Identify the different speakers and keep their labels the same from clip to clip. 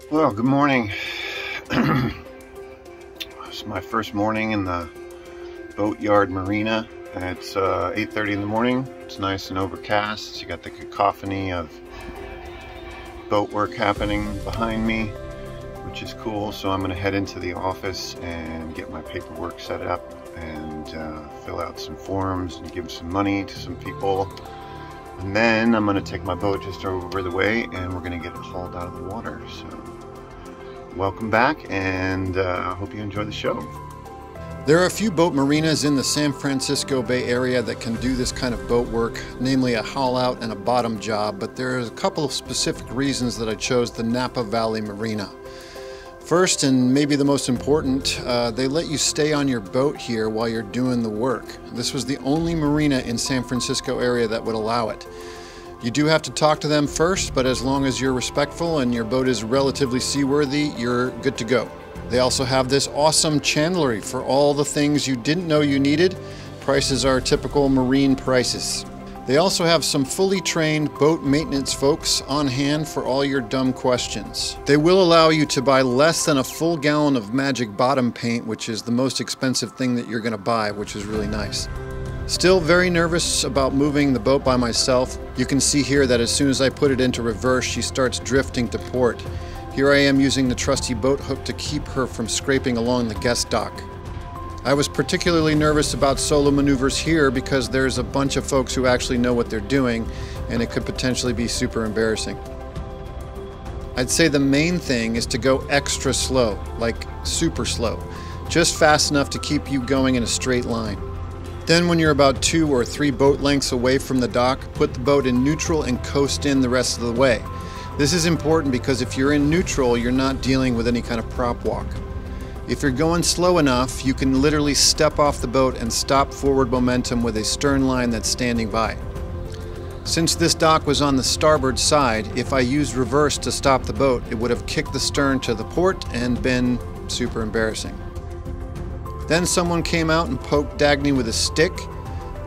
Speaker 1: Well, good morning. It's my first morning in the Boatyard Marina. It's 8:30 in the morning. It's nice and overcast. You got the cacophony of boat work happening behind me, which is cool. So I'm going to head into the office and get my paperwork set up and fill out some forms and give some money to some people. And then I'm going to take my boat just over the way and we're going to get it hauled out of the water. So welcome back, and I hope you enjoy the show.
Speaker 2: There are a few boat marinas in the San Francisco Bay Area that can do this kind of boat work, namely a haul out and a bottom job, but there's a couple of specific reasons that I chose the Napa Valley Marina. First, and maybe the most important, they let you stay on your boat here while you're doing the work. This was the only marina in San Francisco area that would allow it. You do have to talk to them first, but as long as you're respectful and your boat is relatively seaworthy, you're good to go. They also have this awesome chandlery for all the things you didn't know you needed. Prices are typical marine prices. They also have some fully trained boat maintenance folks on hand for all your dumb questions. They will allow you to buy less than a full gallon of magic bottom paint, which is the most expensive thing that you're going to buy, which is really nice. Still very nervous about moving the boat by myself. You can see here that as soon as I put it into reverse, she starts drifting to port. Here I am using the trusty boat hook to keep her from scraping along the guest dock. I was particularly nervous about solo maneuvers here because there's a bunch of folks who actually know what they're doing, and it could potentially be super embarrassing. I'd say the main thing is to go extra slow, like super slow, just fast enough to keep you going in a straight line. Then when you're about 2 or 3 boat lengths away from the dock, put the boat in neutral and coast in the rest of the way. This is important because if you're in neutral, you're not dealing with any kind of prop walk. If you're going slow enough, you can literally step off the boat and stop forward momentum with a stern line that's standing by. Since this dock was on the starboard side, if I used reverse to stop the boat, it would have kicked the stern to the port and been super embarrassing. Then someone came out and poked Dagny with a stick.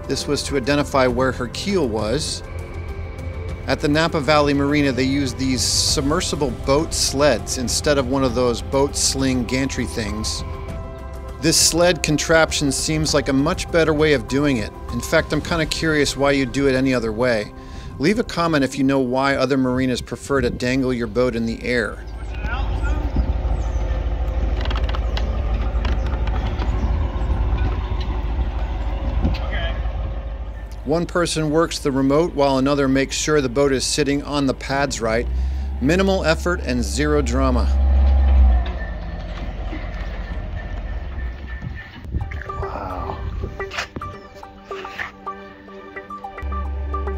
Speaker 2: This was to identify where her keel was. At the Napa Valley Marina, they use these submersible boat sleds instead of one of those boat sling gantry things. This sled contraption seems like a much better way of doing it. In fact, I'm kind of curious why you do it any other way. Leave a comment if you know why other marinas prefer to dangle your boat in the air. One person works the remote while another makes sure the boat is sitting on the pads right. Minimal effort and zero drama.
Speaker 1: Wow.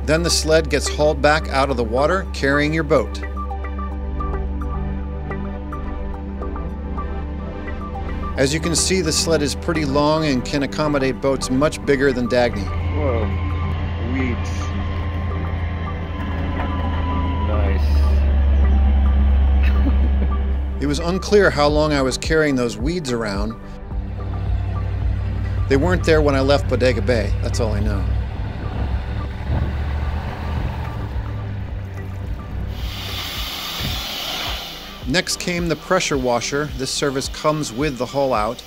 Speaker 2: Then the sled gets hauled back out of the water, carrying your boat. As you can see, the sled is pretty long and can accommodate boats much bigger than Dagny.
Speaker 1: Whoa. Weeds. Nice.
Speaker 2: It was unclear how long I was carrying those weeds around. They weren't there when I left Bodega Bay, that's all I know. Next came the pressure washer. This service comes with the haul out.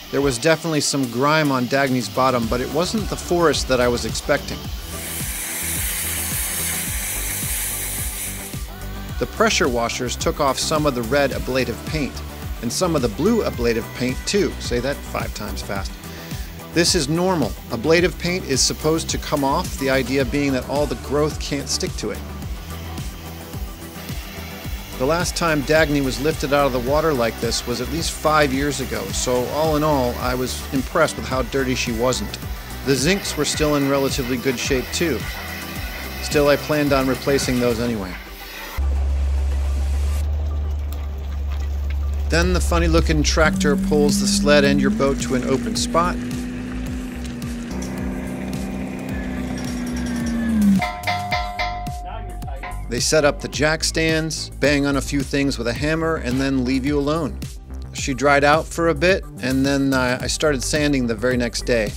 Speaker 2: There was definitely some grime on Dagny's bottom, but it wasn't the forest that I was expecting. The pressure washers took off some of the red ablative paint, and some of the blue ablative paint too. Say that 5 times fast. This is normal. Ablative paint is supposed to come off, the idea being that all the growth can't stick to it. The last time Dagny was lifted out of the water like this was at least 5 years ago, so all in all, I was impressed with how dirty she wasn't. The zincs were still in relatively good shape too. Still, I planned on replacing those anyway. Then the funny-looking tractor pulls the sled and your boat to an open spot. They set up the jack stands, bang on a few things with a hammer, and then leave you alone. She dried out for a bit, and then I started sanding the very next day.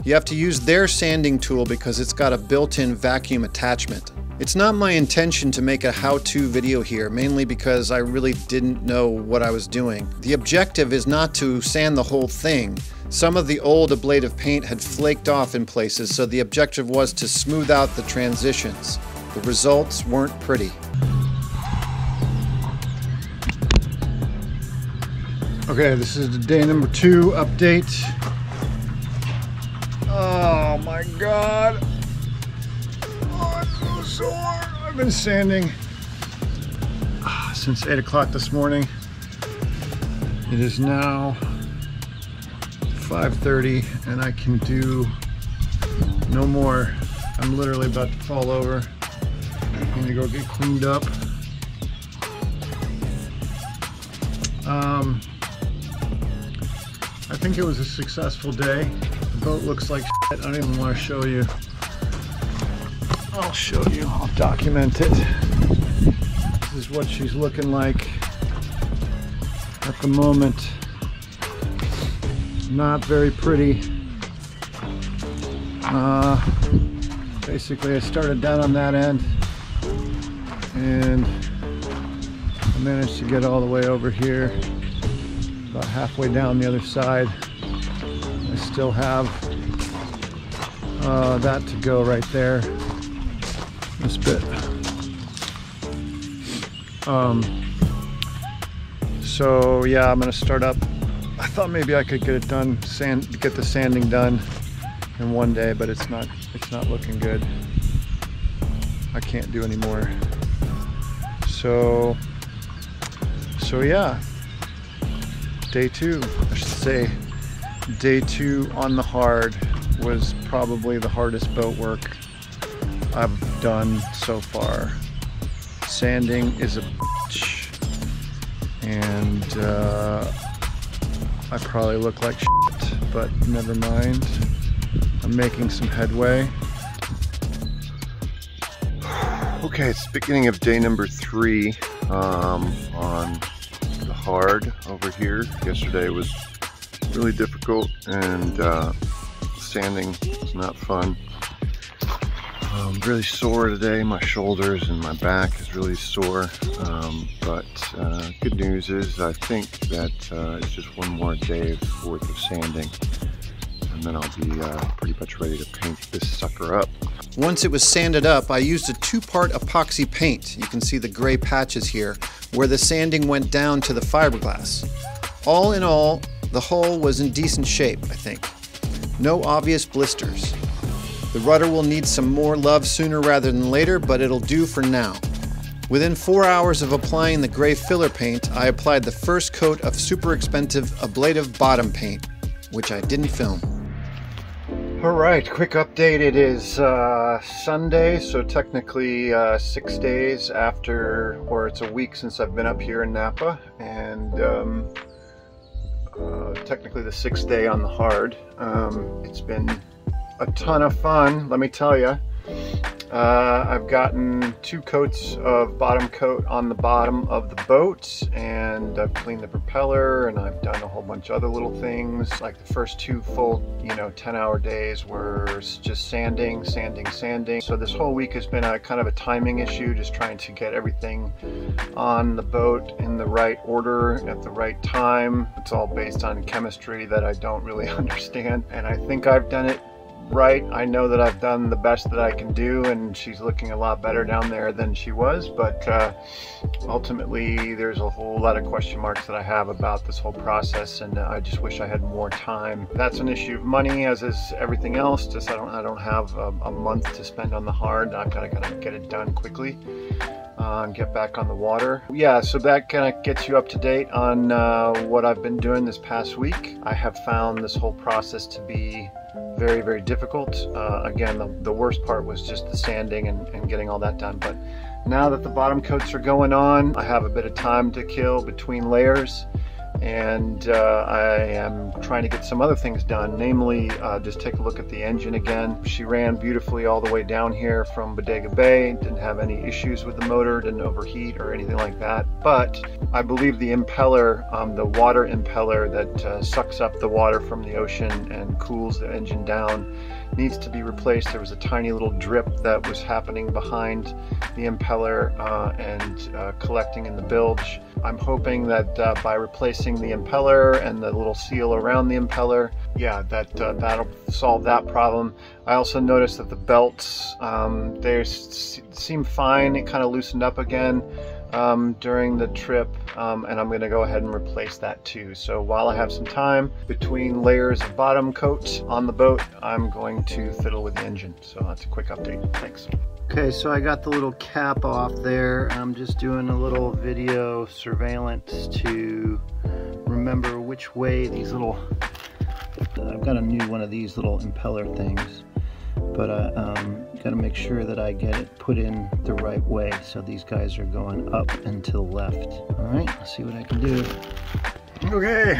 Speaker 2: You have to use their sanding tool because it's got a built-in vacuum attachment. It's not my intention to make a how-to video here, mainly because I really didn't know what I was doing. The objective is not to sand the whole thing. Some of the old ablative paint had flaked off in places, so the objective was to smooth out the transitions. The results weren't pretty. Okay, this is the day number 2 update. Oh my God. Oh, I'm so sore. I've been sanding since 8 o'clock this morning. It is now 5:30 and I can do no more. I'm literally about to fall over. I need to go get cleaned up. I think it was a successful day. The boat looks like shit. I don't even want to show you. I'll show you. I'll document it. This is what she's looking like at the moment. Not very pretty. Basically, I started down on that end and I managed to get all the way over here, about halfway down the other side. I still have that to go right there, this bit. So yeah, I'm gonna start up. I thought maybe I could get it done, get the sanding done in one day, but it's not looking good. I can't do any more. So yeah, day 2, I should say. Day 2 on the hard was probably the hardest boat work I've done so far. Sanding is a bitch, and I probably look like shit, but never mind. I'm making some headway.
Speaker 1: Okay, it's the beginning of day number 3 on the hard over here. Yesterday was really difficult, and sanding was not fun. I'm really sore today. My shoulders and my back is really sore, but good news is I think that it's just one more day worth of sanding, and then I'll be pretty much ready to paint this sucker up.
Speaker 2: Once it was sanded up, I used a 2-part epoxy paint. You can see the gray patches here where the sanding went down to the fiberglass. All in all, the hull was in decent shape, I think. No obvious blisters. The rudder will need some more love sooner rather than later, but it'll do for now. Within 4 hours of applying the gray filler paint, I applied the first coat of super expensive ablative bottom paint, which I didn't film.
Speaker 1: Alright, quick update. It is Sunday, so technically 6 days after, or it's a week since I've been up here in Napa, and technically the 6th day on the hard. It's been a ton of fun, let me tell you. I've gotten 2 coats of bottom coat on the bottom of the boat, and I've cleaned the propeller, and I've done a whole bunch of other little things. Like the first 2 full, 10-hour days were just sanding. So this whole week has been a kind of a timing issue, just trying to get everything on the boat in the right order at the right time. It's all based on chemistry that I don't really understand, and I think I've done it right. I know that I've done the best that I can do, and she's looking a lot better down there than she was, but ultimately there's a whole lot of question marks that I have about this whole process, and I just wish I had more time. That's an issue of money, as is everything else. Just I don't have a month to spend on the hard. I've got to get it done quickly and get back on the water. Yeah, so that kind of gets you up to date on what I've been doing this past week. I have found this whole process to be very, very difficult. Again, the worst part was just the sanding and getting all that done. But now that the bottom coats are going on, I have a bit of time to kill between layers, and I am trying to get some other things done, namely just take a look at the engine again. She ran beautifully all the way down here from Bodega Bay, didn't have any issues with the motor, didn't overheat or anything like that, but I believe the impeller, the water impeller that sucks up the water from the ocean and cools the engine down,
Speaker 2: needs to be replaced. There was a tiny little drip that was happening behind the impeller and collecting in the bilge. I'm hoping that by replacing the impeller and the little seal around the impeller, yeah, that'll solve that problem. I also noticed that the belts, they seem fine. It kind of loosened up again during the trip, and I'm going to go ahead and replace that too. So while I have some time between layers of bottom coat on the boat, I'm going to fiddle with the engine. So that's a quick update. Thanks. Okay, so I got the little cap off there. I'm just doing a little video surveillance to remember which way these little, I've got a new one of these little impeller things, but got to make sure that I get it put in the right way. So these guys are going up and to the left. All right, let's see what I can do. Okay,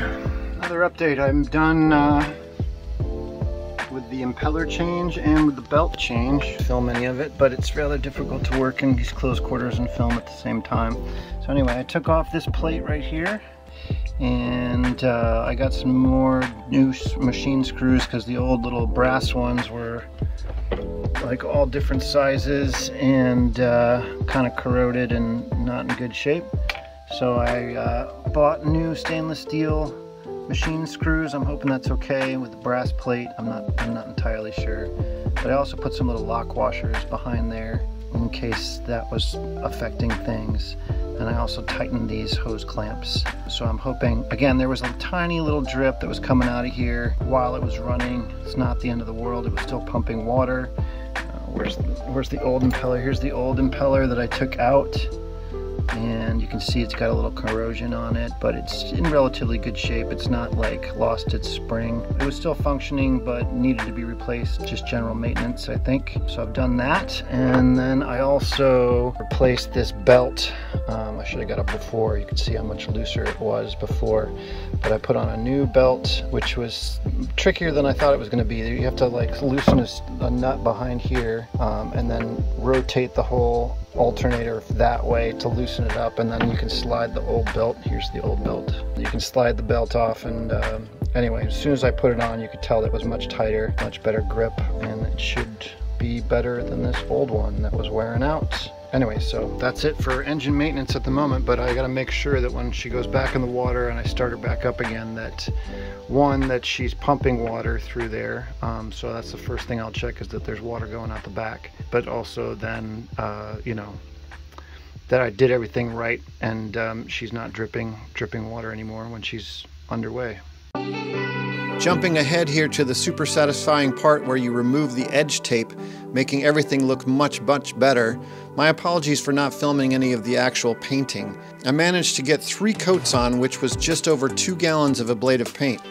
Speaker 2: another update. I'm done with the impeller change and with the belt change. Film any of it, but it's rather difficult to work in these close quarters and film at the same time. So anyway, I took off this plate right here, and I got some more new machine screws because the old little brass ones were like all different sizes and kind of corroded and not in good shape. So I bought new stainless steel machine screws. I'm hoping that's okay with the brass plate. I'm not entirely sure. But I also put some little lock washers behind there in case that was affecting things. And I also tightened these hose clamps. So I'm hoping, again, there was a tiny little drip that was coming out of here while it was running. It's not the end of the world. It was still pumping water. Where's the old impeller? Here's the old impeller that I took out. And you can see it's got a little corrosion on it, but it's in relatively good shape. It's not like lost its spring. It was still functioning, but needed to be replaced. Just general maintenance, I think. So I've done that. And then I also replaced this belt. I should have got it before. You can see how much looser it was before. But I put on a new belt, which was trickier than I thought it was going to be. You have to like loosen a nut behind here and then rotate the whole alternator that way to loosen it up, and then you can slide the old belt. Here's the old belt. You can slide the belt off, and anyway, as soon as I put it on, you could tell it was much tighter, much better grip, and it should be better than this old one that was wearing out. Anyway, so that's it for engine maintenance at the moment, but I gotta make sure that when she goes back in the water and I start her back up again, that she's pumping water through there. So that's the first thing I'll check, is that there's water going out the back, but also then, you know, that I did everything right, and she's not dripping water anymore when she's underway. Jumping ahead here to the super satisfying part where you remove the edge tape, making everything look much better. My apologies for not filming any of the actual painting. I managed to get 3 coats on, which was just over 2 gallons of ablative paint.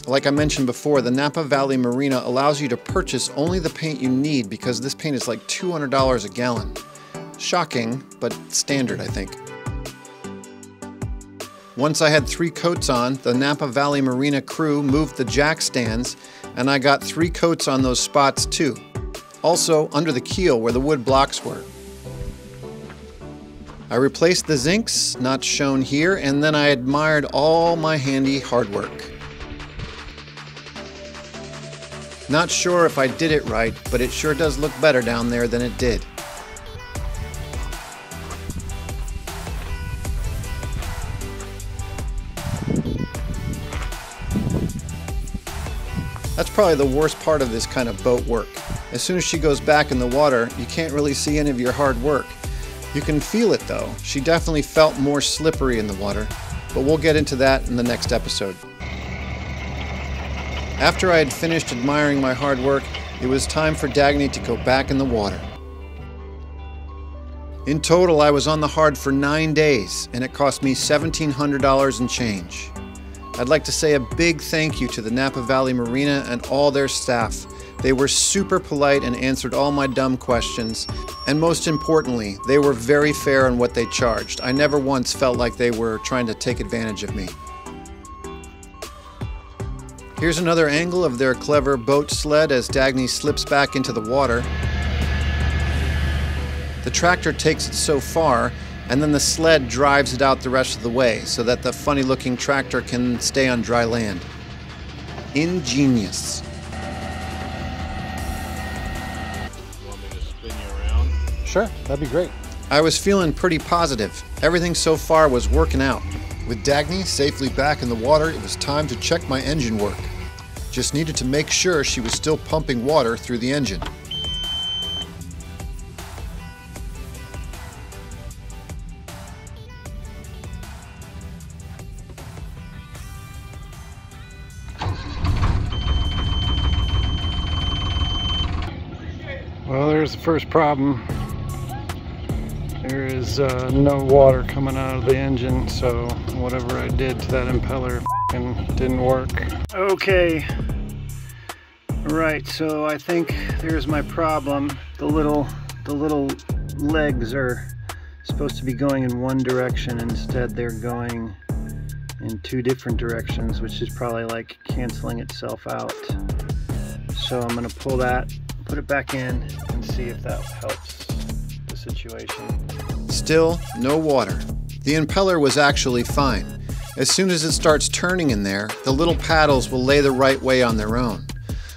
Speaker 2: Like I mentioned before, the Napa Valley Marina allows you to purchase only the paint you need, because this paint is like $200 a gallon. Shocking, but standard, I think. Once I had 3 coats on, the Napa Valley Marina crew moved the jack stands, and I got 3 coats on those spots too. Also under the keel where the wood blocks were. I replaced the zincs, not shown here, and then I admired all my handy hard work. Not sure if I did it right, but it sure does look better down there than it did. That's probably the worst part of this kind of boat work. As soon as she goes back in the water, you can't really see any of your hard work. You can feel it though. She definitely felt more slippery in the water, but we'll get into that in the next episode. After I had finished admiring my hard work, it was time for Dagny to go back in the water. In total, I was on the hard for 9 days, and it cost me $1,700 and change. I'd like to say a big thank you to the Napa Valley Marina and all their staff. They were super polite and answered all my dumb questions. And most importantly, they were very fair on what they charged. I never once felt like they were trying to take advantage of me. Here's another angle of their clever boat sled as Dagny slips back into the water. The tractor takes it so far, and then the sled drives it out the rest of the way so that the funny-looking tractor can stay on dry land. Ingenious. Sure, that'd be great. I was feeling pretty positive. Everything so far was working out. With Dagny safely back in the water, it was time to check my engine work. Just needed to make sure she was still pumping water through the engine.
Speaker 3: Well, there's the first problem. There is no water coming out of the engine, so whatever I did to that impeller didn't work. Okay, right, so I think there's my problem. The little legs are supposed to be going in one direction. Instead, they're going in two different directions, which is probably like canceling itself out. So I'm gonna pull that, put it back in, and see if that helps the situation.
Speaker 2: Still no water. The impeller was actually fine. As soon as it starts turning in there, the little paddles will lay the right way on their own.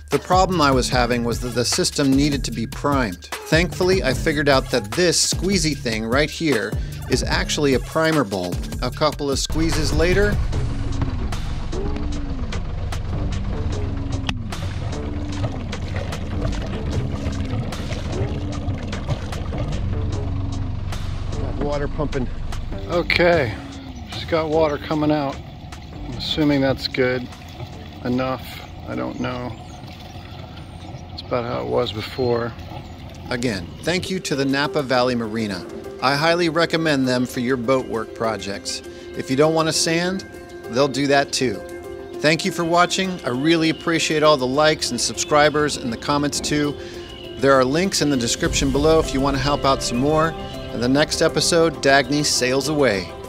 Speaker 2: The problem I was having was that the system needed to be primed. Thankfully, I figured out that this squeezy thing right here is actually a primer bulb. A couple of squeezes later, water pumping.
Speaker 3: Okay, just got water coming out. I'm assuming that's good enough. I don't know. It's about how it was before.
Speaker 2: Again, thank you to the Napa Valley Marina. I highly recommend them for your boat work projects. If you don't want to sand, they'll do that too. Thank you for watching. I really appreciate all the likes and subscribers and the comments too. There are links in the description below if you want to help out some more. In the next episode, Dagny sails away.